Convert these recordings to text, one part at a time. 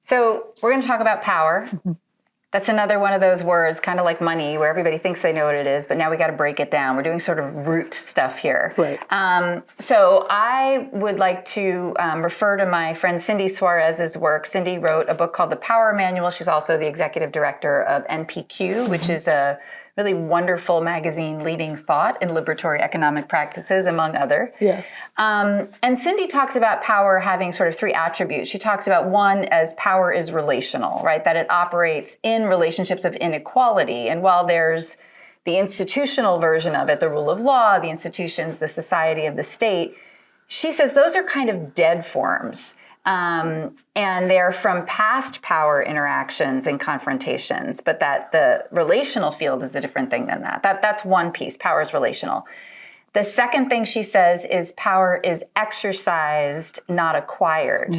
So we're going to talk about power. That's another one of those words, kind of like money, where everybody thinks they know what it is, but now we got to break it down. We're doing sort of root stuff here. Right. So I would like to refer to my friend Cindy Suarez's work. Cindy wrote a book called The Power Manual. She's also the executive director of NPQ, which is a really wonderful magazine leading thought in liberatory economic practices, among other. Yes. And Cindy talks about power having sort of three attributes. She talks about one as power is relational, right? That it operates in relationships of inequality. And while there's the institutional version of it, the rule of law, the institutions, the society of the state, she says those are kind of dead forms. And they're from past power interactions and confrontations, but that the relational field is a different thing than that. That's one piece. Power is relational. The second thing she says is power is exercised, not acquired.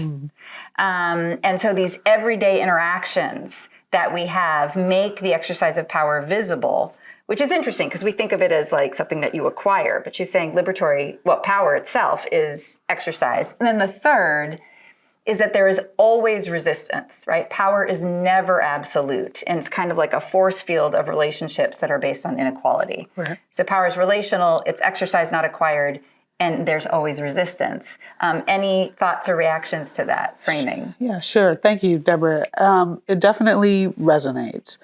And so these everyday interactions that we have make the exercise of power visible, which is interesting because we think of it as like something that you acquire. But she's saying power itself is exercised. And then the third is that there is always resistance, right? Power is never absolute. And it's kind of like a force field of relationships that are based on inequality. Right. So power is relational, it's exercised, not acquired, and there's always resistance. Any thoughts or reactions to that framing? Yeah, sure. Thank you, Deborah. It definitely resonates.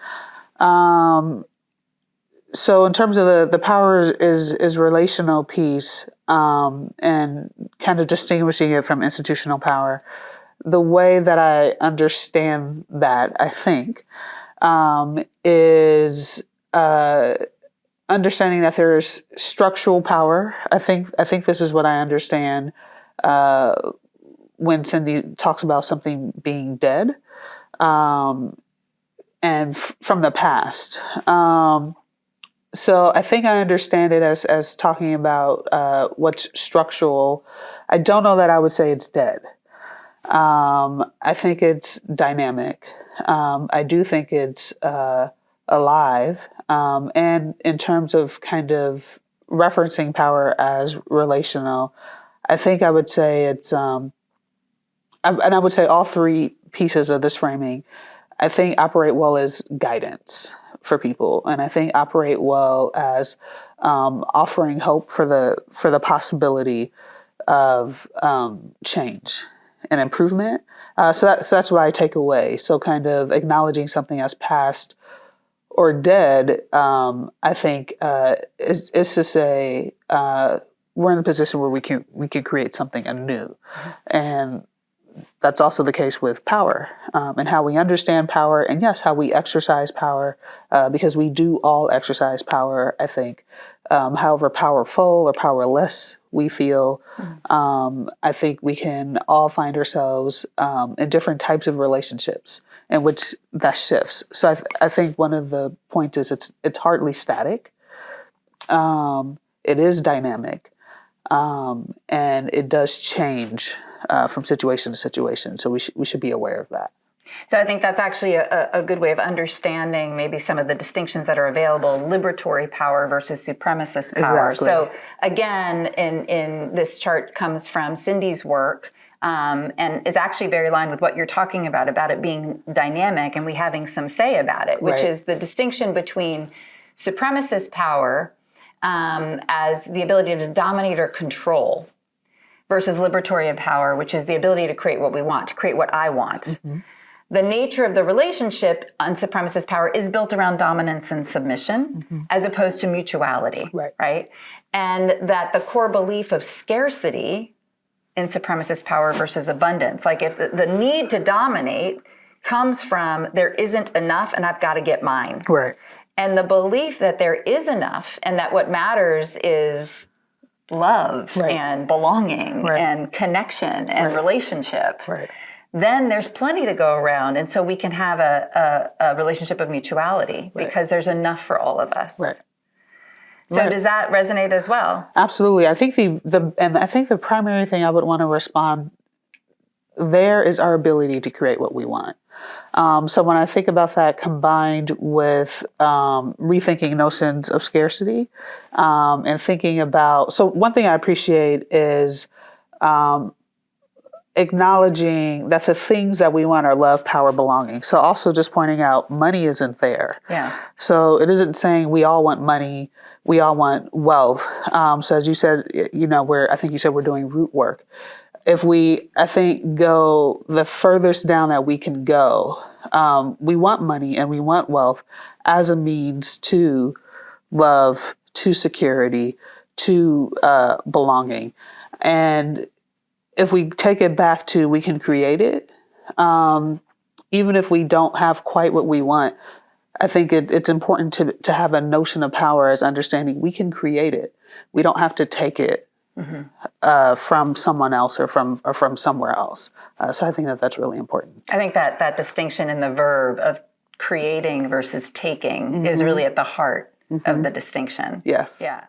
So in terms of the power is relational piece, and kind of distinguishing it from institutional power, the way that I understand that, I think, is understanding that there's structural power. I think this is what I understand when Cindy talks about something being dead, and from the past. So I think I understand it as talking about what's structural. I don't know that I would say it's dead. I think it's dynamic. I do think it's alive. And in terms of kind of referencing power as relational, I think I would say it's, and I would say all three pieces of this framing, I think operate well as guidance for people. And I think operate well as offering hope for the possibility of change and improvement. So that's what I take away. So kind of acknowledging something as past or dead, I think is to say we're in a position where we can create something anew. And that's also the case with power, and how we understand power, and yes, how we exercise power, because we do all exercise power, I think. However powerful or powerless we feel, I think we can all find ourselves in different types of relationships in which that shifts. So I think one of the points is it's hardly static. It is dynamic, and it does change from situation to situation. So we should be aware of that. So I think that's actually a good way of understanding maybe some of the distinctions that are available, liberatory power versus supremacist power. Exactly. So again, in this chart comes from Cindy's work, and is actually very aligned with what you're talking about it being dynamic and we having some say about it, which is the distinction between supremacist power as the ability to dominate or control versus liberatory power, which is the ability to create what we want, to create what I want. Mm-hmm. The nature of the relationship on supremacist power is built around dominance and submission, as opposed to mutuality, right? And that the core belief of scarcity in supremacist power versus abundance, like if the need to dominate comes from there isn't enough and I've got to get mine. Right. And the belief that there is enough and that what matters is love and belonging and connection and relationship. Right. Then there's plenty to go around. And so we can have a relationship of mutuality because there's enough for all of us. Right. So does that resonate as well? Absolutely. I think the primary thing I would want to respond there is our ability to create what we want. So when I think about that combined with rethinking notions of scarcity and thinking about, so one thing I appreciate is acknowledging that the things that we want are love, power, belonging. So also just pointing out money isn't there. Yeah. So it isn't saying we all want money, we all want wealth. So as you said, I think you said we're doing root work. If we, I think, go the furthest down that we can go, we want money and we want wealth as a means to love, to security, to belonging. And if we take it back to we can create it, even if we don't have quite what we want, I think it's important to have a notion of power as understanding we can create it. We don't have to take it from someone else or from somewhere else. So I think that's really important. I think that distinction in the verb of creating versus taking is really at the heart of the distinction. Yes. Yeah.